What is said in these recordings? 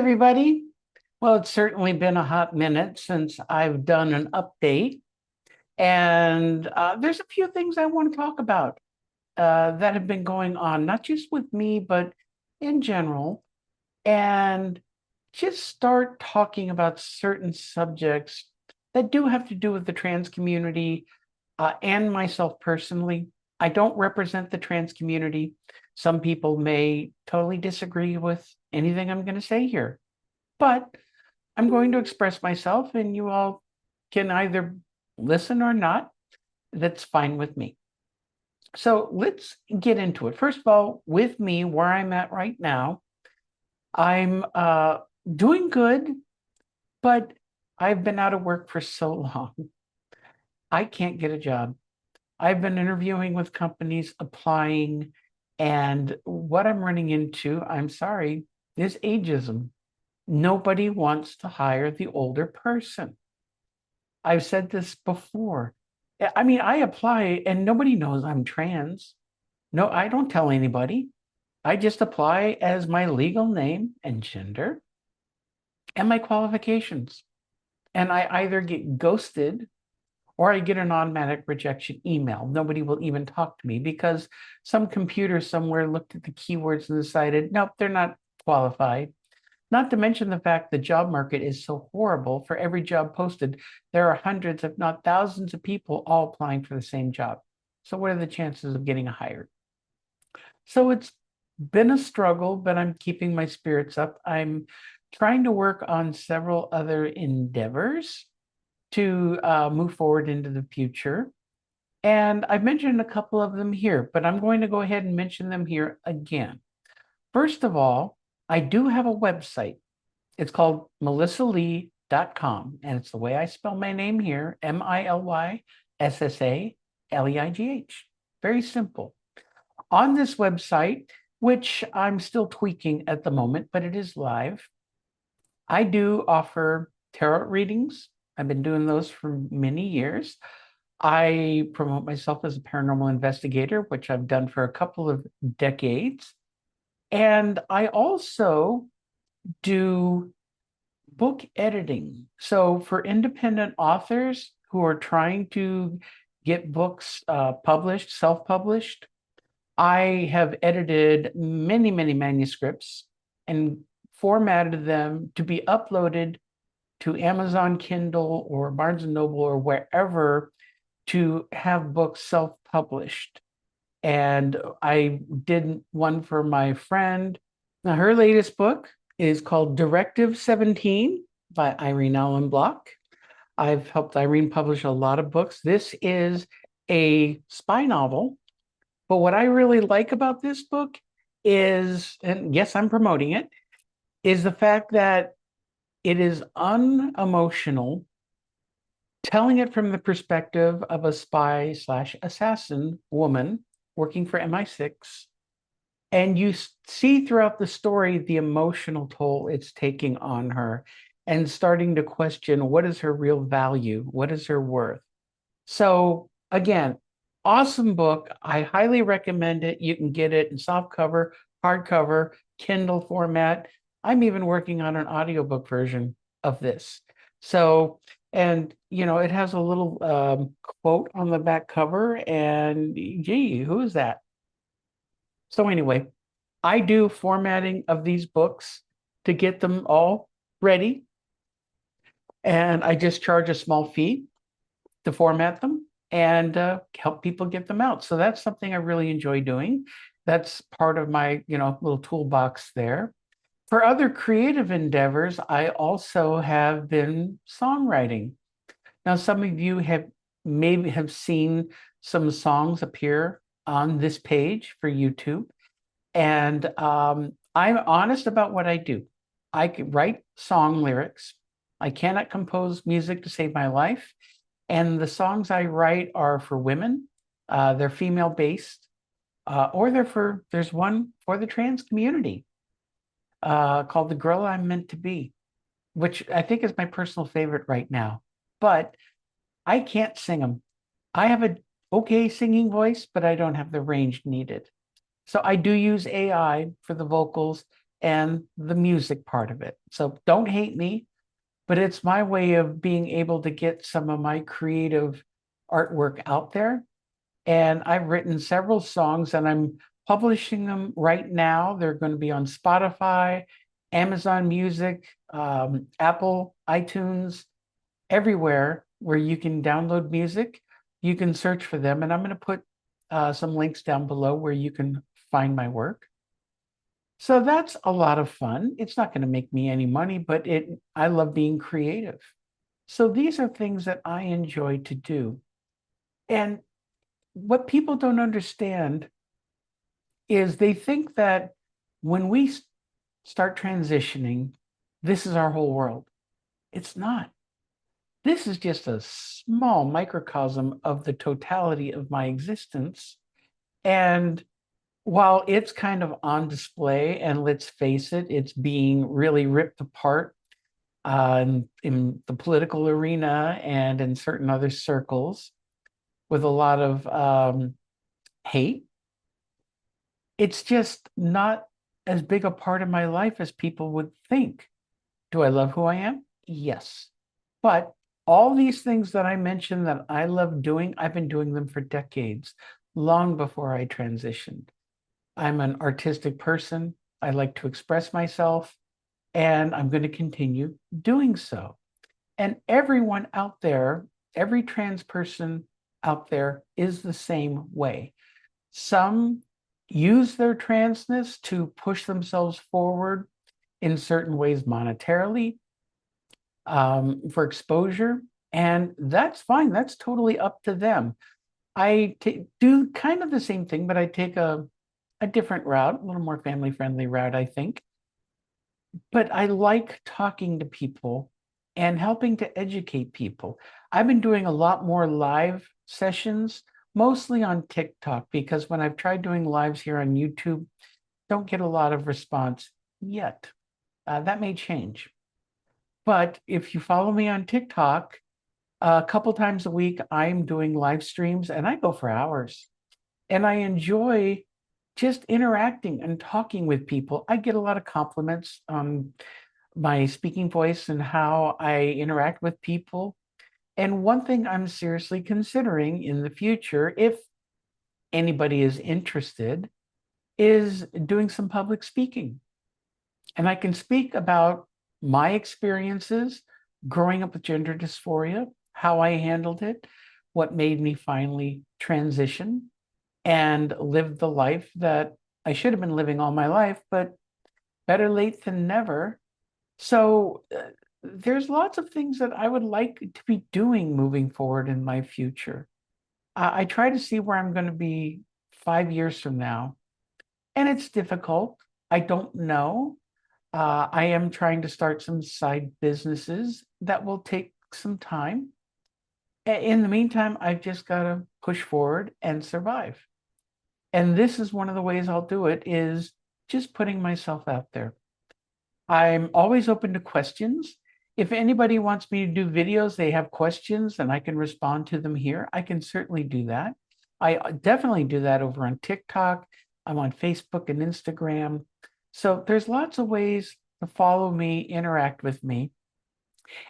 everybody. Well, it's certainly been a hot minute since I've done an update, and there's a few things I want to talk about that have been going on, not just with me, but in general, and just start talking about certain subjects that do have to do with the trans community and myself personally. I don't represent the trans community. Some people may totally disagree with anything I'm going to say here, but I'm going to express myself, and you all can either listen or not. That's fine with me. So let's get into it. First of all, with me, where I'm at right now, I'm doing good, but I've been out of work for so long. I can't get a job. I've been interviewing with companies, applying, and what I'm running into, I'm sorry, is ageism. Nobody wants to hire the older person. I've said this before. I mean, I apply and nobody knows I'm trans. No, I don't tell anybody. I just apply as my legal name and gender and my qualifications. And I either get ghosted or I get an automatic rejection email. Nobody will even talk to me because some computer somewhere looked at the keywords and decided, nope, they're not qualified. Not to mention the fact the job market is so horrible. For every job posted, there are hundreds, if not thousands, of people all applying for the same job. So, what are the chances of getting hired? So, it's been a struggle, but I'm keeping my spirits up. I'm trying to work on several other endeavors to move forward into the future. And I've mentioned a couple of them here, but I'm going to go ahead and mention them here again. First of all, I do have a website. It's called melissalee.com, and it's the way I spell my name here, Milyssaleighh. Very simple. On this website, which I'm still tweaking at the moment, but it is live, I do offer tarot readings. I've been doing those for many years. I promote myself as a paranormal investigator, which I've done for a couple of decades. And I also do book editing. So for independent authors who are trying to get books published, self-published, I have edited many, many manuscripts and formatted them to be uploaded to Amazon Kindle or Barnes and Noble or wherever to have books self-published. And I did one for my friend. Now, her latest book is called Directive 17 by Irene Allen Block. I've helped Irene publish a lot of books. This is a spy novel. But what I really like about this book is, and yes, I'm promoting it, is the fact that it is unemotional, telling it from the perspective of a spy slash assassin woman working for MI6. And you see throughout the story the emotional toll it's taking on her and starting to question what is her real value? What is her worth? So, again, awesome book. I highly recommend it. You can get it in softcover, hardcover, Kindle format. I'm even working on an audiobook version of this. So, and it has a little quote on the back cover, and gee, who is that? So anyway, I do formatting of these books to get them all ready, and I just charge a small fee to format them and help people get them out. So that's something I really enjoy doing. That's part of my, little toolbox there. For other creative endeavors, I also have been songwriting. Now, some of you maybe have seen some songs appear on this page for YouTube. And I'm honest about what I do. I can write song lyrics. I cannot compose music to save my life. And the songs I write are for women. They're female based, or there's one for the trans community called The Girl I'm Meant to Be, which I think is my personal favorite right now. But I can't sing them. I have an okay singing voice, but I don't have the range needed. So I do use AI for the vocals and the music part of it. So don't hate me, but it's my way of being able to get some of my creative artwork out there. And I've written several songs and I'm publishing them right now. They're going to be on Spotify, Amazon Music, Apple, iTunes, everywhere where you can download music. You can search for them. And I'm going to put some links down below where you can find my work. So that's a lot of fun. It's not going to make me any money, but I love being creative. So these are things that I enjoy to do. And what people don't understand is they think that when we start transitioning, this is our whole world. It's not. This is just a small microcosm of the totality of my existence. And while it's kind of on display, and let's face it, it's being really ripped apart in the political arena and in certain other circles with a lot of hate, it's just not as big a part of my life as people would think. Do I love who I am? Yes. But all these things that I mentioned that I love doing, I've been doing them for decades, long before I transitioned. I'm an artistic person. I like to express myself, and I'm going to continue doing so. And everyone out there, every trans person out there is the same way. Some use their transness to push themselves forward in certain ways monetarily, for exposure, and that's fine. That's totally up to them. I do kind of the same thing, but I take a different route, a little more family friendly route, I think. But I like talking to people and helping to educate people. I've been doing a lot more live sessions, mostly on TikTok, because when I've tried doing lives here on YouTube, don't get a lot of response yet. That may change. But if you follow me on TikTok, a couple times a week, I'm doing live streams and I go for hours. And I enjoy just interacting and talking with people. I get a lot of compliments on my speaking voice and how I interact with people. And one thing I'm seriously considering in the future, if anybody is interested, is doing some public speaking. And I can speak about my experiences growing up with gender dysphoria, how I handled it, what made me finally transition and live the life that I should have been living all my life, but better late than never. So there's lots of things that I would like to be doing moving forward in my future. I try to see where I'm going to be 5 years from now, and it's difficult. I don't know. I am trying to start some side businesses that will take some time. In the meantime, I've just got to push forward and survive. And this is one of the ways I'll do it is just putting myself out there. I'm always open to questions. If anybody wants me to do videos, they have questions and I can respond to them here, I can certainly do that. I definitely do that over on TikTok. I'm on Facebook and Instagram. So there's lots of ways to follow me, interact with me.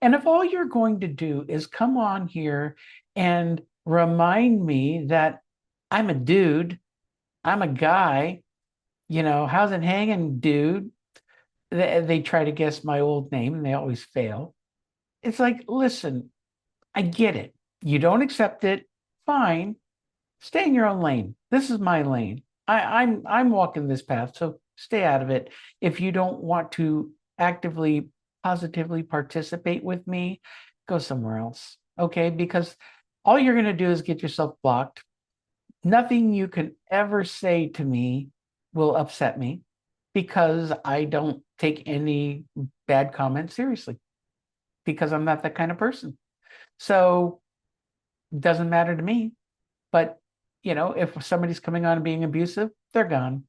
And if all you're going to do is come on here and remind me that I'm a dude, I'm a guy, how's it hanging, dude? They try to guess my old name and they always fail. It's like, listen, I get it. You don't accept it, fine. Stay in your own lane. This is my lane. I'm walking this path, so stay out of it. If you don't want to actively, positively participate with me, go somewhere else. Okay? Because all you're going to do is get yourself blocked. Nothing you can ever say to me will upset me because I don't take any bad comments seriously because I'm not that kind of person. So it doesn't matter to me. But, if somebody's coming on and being abusive, they're gone.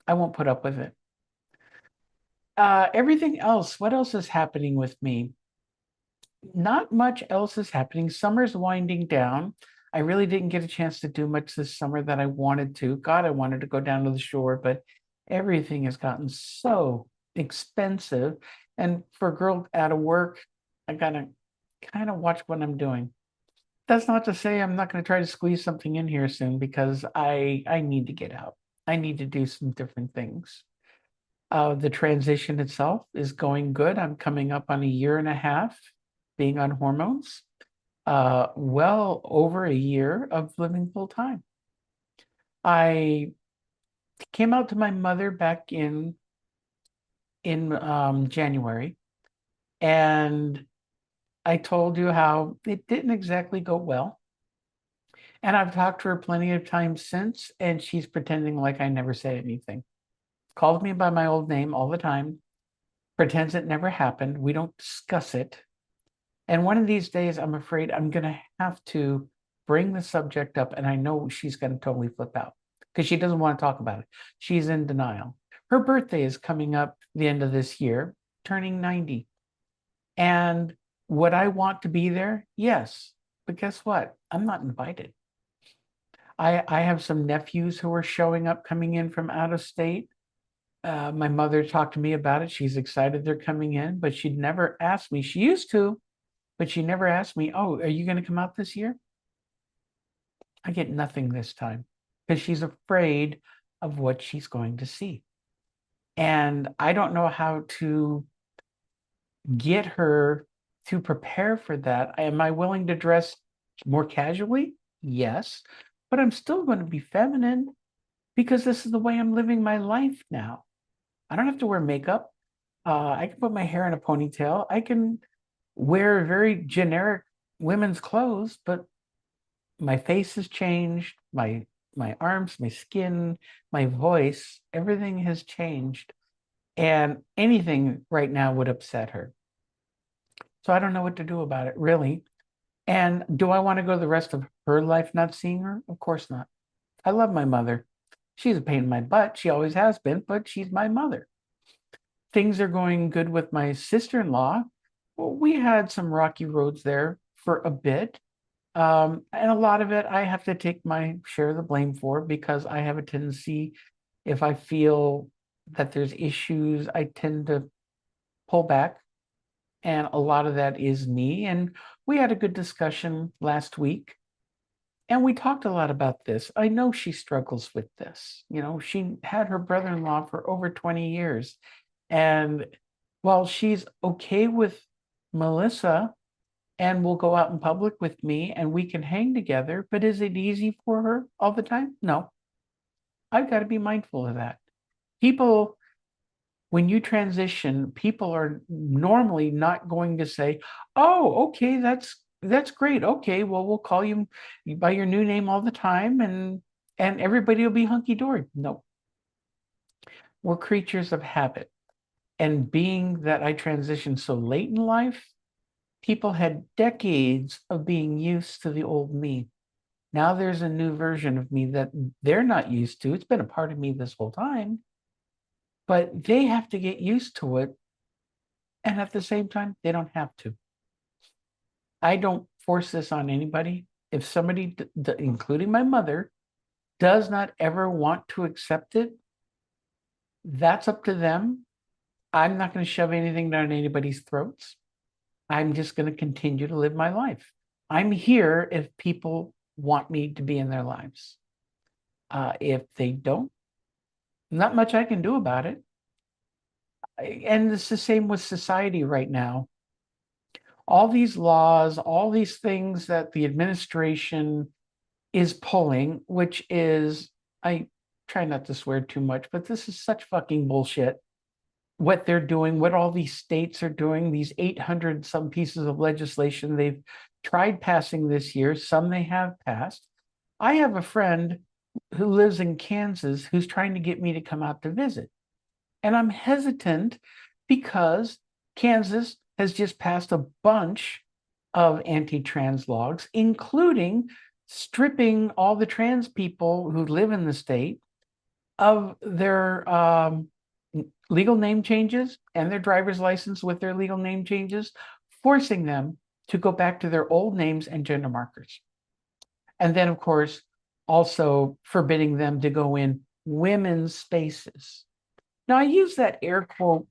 I won't put up with it. Everything else, what else is happening with me? Not much else is happening. Summer's winding down. I really didn't get a chance to do much this summer that I wanted to. God, I wanted to go down to the shore, but everything has gotten so expensive. And for a girl out of work, I gotta kind of watch what I'm doing. That's not to say I'm not going to try to squeeze something in here soon because I need to get out. I need to do some different things. The transition itself is going good. I'm coming up on a year and a half being on hormones. Well over a year of living full time. I came out to my mother back in January, and I told you how it didn't exactly go well. And I've talked to her plenty of times since, and she's pretending like I never said anything. Calls me by my old name all the time, pretends it never happened. We don't discuss it. And one of these days, I'm afraid I'm going to have to bring the subject up, and I know she's going to totally flip out because she doesn't want to talk about it. She's in denial. Her birthday is coming up the end of this year, turning 90. And would I want to be there? Yes. But guess what? I'm not invited. I have some nephews who are showing up coming in from out of state. My mother talked to me about it. She's excited they're coming in, but she'd never asked me. She used to, but she never asked me, oh, are you going to come out this year? I get nothing this time because she's afraid of what she's going to see. And I don't know how to get her to prepare for that. Am I willing to dress more casually? Yes, but I'm still going to be feminine because this is the way I'm living my life now. I don't have to wear makeup. I can put my hair in a ponytail. I can wear very generic women's clothes, but my face has changed. My arms, my skin, my voice, everything has changed. And anything right now would upset her. So I don't know what to do about it, really. And do I want to go the rest of her life not seeing her? Of course not. I love my mother. She's a pain in my butt. She always has been, but she's my mother. Things are going good with my sister-in-law. Well, we had some rocky roads there for a bit. And a lot of it I have to take my share of the blame for because I have a tendency, if I feel that there's issues, I tend to pull back. And a lot of that is me. And we had a good discussion last week. And we talked a lot about this. I know she struggles with this. You know, she had her brother-in-law for over 20 years. And while she's okay with Melissa and will go out in public with me and we can hang together, but is it easy for her all the time? No. I've got to be mindful of that. People, when you transition, people are normally not going to say, "Oh, okay, that's great. Okay, well, we'll call you by your new name all the time and everybody will be hunky-dory." No. We're creatures of habit. And being that I transitioned so late in life, people had decades of being used to the old me. Now there's a new version of me that they're not used to. It's been a part of me this whole time, but they have to get used to it. And at the same time, they don't have to. I don't force this on anybody. If somebody, including my mother, does not ever want to accept it, that's up to them. I'm not going to shove anything down anybody's throats. I'm just going to continue to live my life. I'm here if people want me to be in their lives. If they don't, not much I can do about it. And it's the same with society right now. All these laws, all these things that the administration is pulling, which is, I try not to swear too much, but this is such fucking bullshit. What they're doing, what all these states are doing, these 800 some pieces of legislation they've tried passing this year, some they have passed. I have a friend who lives in Kansas who's trying to get me to come out to visit. And I'm hesitant because Kansas has just passed a bunch of anti-trans laws, including stripping all the trans people who live in the state of their legal name changes and their driver's license with their legal name changes, forcing them to go back to their old names and gender markers. And then, of course, also forbidding them to go in women's spaces. Now, I use that air quote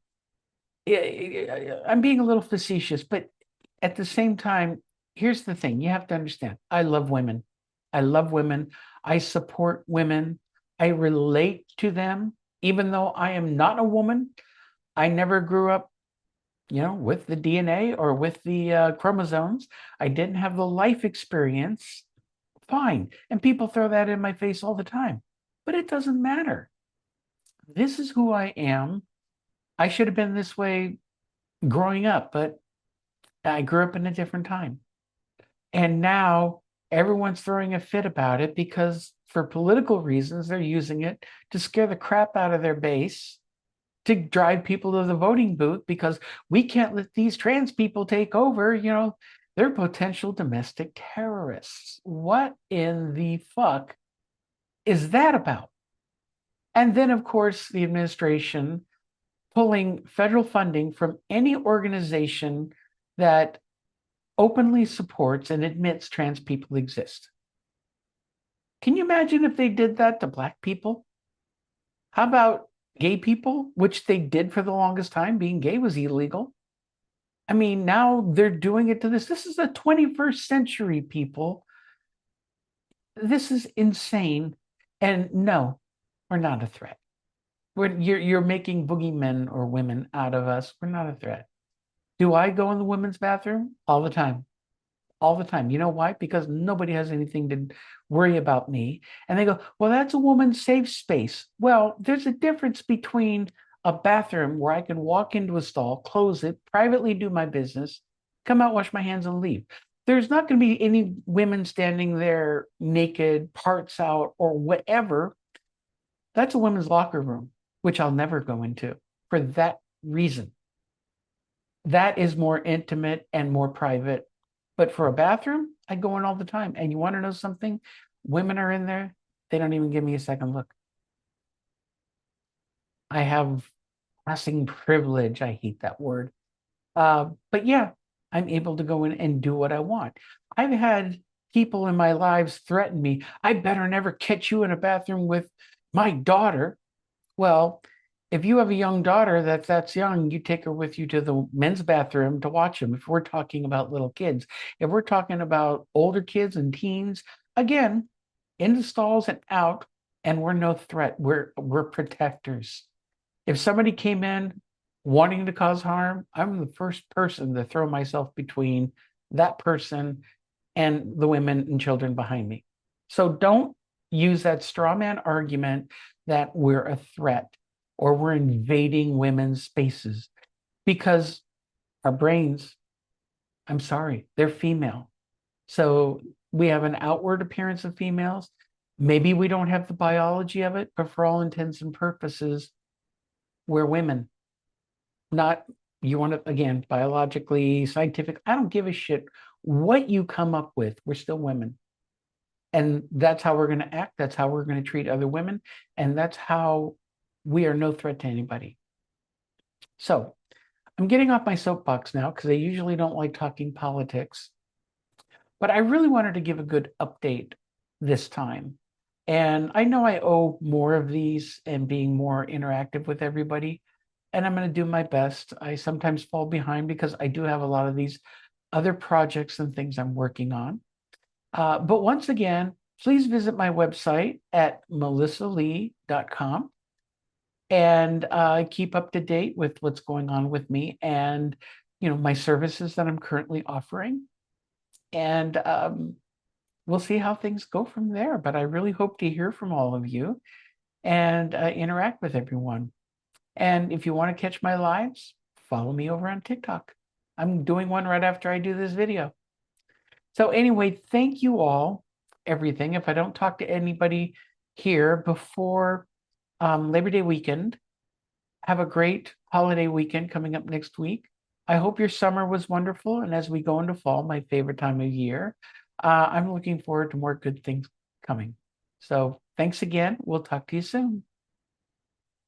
I'm being a little facetious, but at the same time, here's the thing. You have to understand, I love women. I love women. I support women. I relate to them, even though I am not a woman. I never grew up, with the DNA or with the chromosomes. I didn't have the life experience. Fine. And people throw that in my face all the time, but it doesn't matter. This is who I am. I should have been this way growing up, but I grew up in a different time. And now everyone's throwing a fit about it because for political reasons, they're using it to scare the crap out of their base, to drive people to the voting booth because we can't let these trans people take over. They're potential domestic terrorists. What in the fuck is that about? And then, of course, the administration pulling federal funding from any organization that openly supports and admits trans people exist. Can you imagine if they did that to Black people? How about gay people, which they did for the longest time? Being gay was illegal. I mean, now they're doing it to this. This is the 21st century, people. This is insane. And no, we're not a threat. You're making boogeymen or women out of us. We're not a threat. Do I go in the women's bathroom? All the time. All the time. You know why? Because nobody has anything to worry about me. And they go, well, that's a woman's safe space. Well, there's a difference between a bathroom where I can walk into a stall, close it, privately do my business, come out, wash my hands, and leave. There's not going to be any women standing there naked, parts out, or whatever. That's a women's locker room, which I'll never go into for that reason. That is more intimate and more private. But for a bathroom, I go in all the time. And you want to know something? Women are in there. They don't even give me a second look. I have passing privilege. I hate that word. But yeah, I'm able to go in and do what I want. I've had people in my lives threaten me. I better never catch you in a bathroom with my daughter. Well, if you have a young daughter that's young, you take her with you to the men's bathroom to watch them. If we're talking about little kids, if we're talking about older kids and teens, again, in the stalls and out, and we're no threat. We're protectors. If somebody came in wanting to cause harm, I'm the first person to throw myself between that person and the women and children behind me. So don't use that straw man argument that we're a threat or we're invading women's spaces because our brains, I'm sorry, they're female. So we have an outward appearance of females. Maybe we don't have the biology of it, but for all intents and purposes, we're women. Not, you want to, again, biologically, scientific, I don't give a shit what you come up with. We're still women. And that's how we're going to act. That's how we're going to treat other women. And that's how we are no threat to anybody. So I'm getting off my soapbox now because I usually don't like talking politics. But I really wanted to give a good update this time. And I know I owe more of these and being more interactive with everybody. And I'm going to do my best. I sometimes fall behind because I do have a lot of these other projects and things I'm working on. But once again, please visit my website at melissalee.com and keep up to date with what's going on with me and my services that I'm currently offering. And we'll see how things go from there. But I really hope to hear from all of you and interact with everyone. And if you want to catch my lives, follow me over on TikTok. I'm doing one right after I do this video. So anyway, thank you all, everything. If I don't talk to anybody here before Labor Day weekend, have a great holiday weekend coming up next week. I hope your summer was wonderful. And as we go into fall, my favorite time of year, I'm looking forward to more good things coming. So thanks again. We'll talk to you soon.